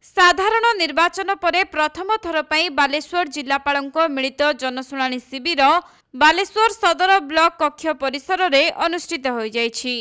साधारण निर्वाचन परे प्रथम थर पई बालेश्वर जिलापालଙ୍କ मिलित जनशुणाणी शिविर बालेश्वर सदर ब्लॉक कक्ष परिसर रे अनुष्ठित हो जायछि।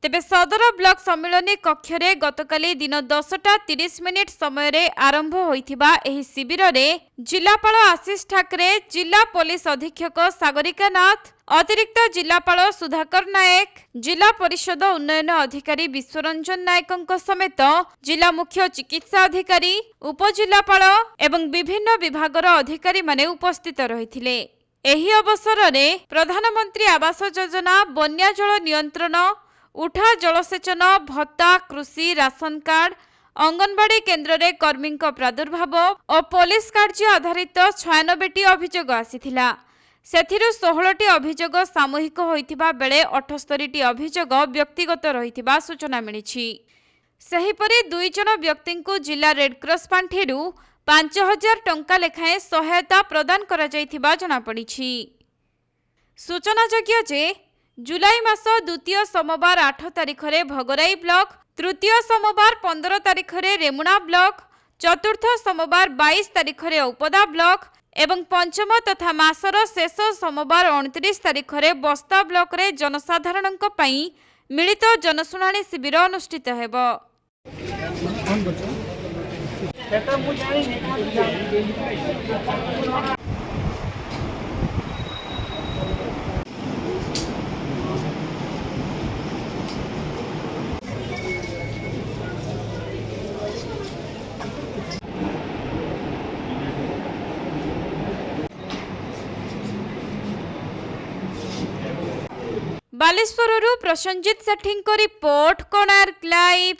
तेबे सदर ब्लॉक सम्मिलनी कक्ष रे गतकाली दिन 10:30 समय रे आरंभ होइथिबा एही शिविर रे जिलापाल आशीष ठाकरे, जिला पुलिस अधीक्षक सागरिका नाथ, अतिरिक्त जिलापाल सुधाकर नायक, जिला परिषद उन्नयन अधिकारी विश्वरंजन नायक समेत जिला मुख्य चिकित्सा अधिकारी, उपजिलापाल एवं विभिन्न विभागर अधिकारी माने उपस्थित रहिथिले। एही अवसर रे प्रधानमंत्री आवास योजना, बन्या जल नियंत्रण, उठा जलसेचन भत्ता, कृषि राशन कार्ड, अंगनवाड़ी केन्द्र रे कर्मी प्रादुर्भाव और पुलिस कार्य आधारित 96टी अभियोग आसीथिला। सेथिरु 16टी अभियोग सामूहिक होइथिबा बेले 78टी अभियोग व्यक्तिगत रहिथिबा सूचना मिलिछि। सेहिपरि 2 जन व्यक्तिंकु जिला रेडक्रॉस पांठिरु 5000 टंका लेखाएं सहायता प्रदान करा जाइथिबा जणा पड़िछि। सूचनायोग्य जे जुलाई मास द्वितीय सोमवार 8 तारिख रे भगराई ब्लॉक, तृतीय सोमवार 15 तारिख रे रेमुणा ब्लॉक, चतुर्थ सोमवार 22 तारिख रे उपदा ब्लॉक एवं पंचम तथा मासर शेष सोमवार 29 तारिख रे बस्ता ब्लॉक रे जनसाधारणक पई मिलित जनशुणाणी शिविर अनुष्ठित हेबो। बालेश्वरରୁ प्रसंजित सेठी रिपोर्ट, कोणार्क लाइव।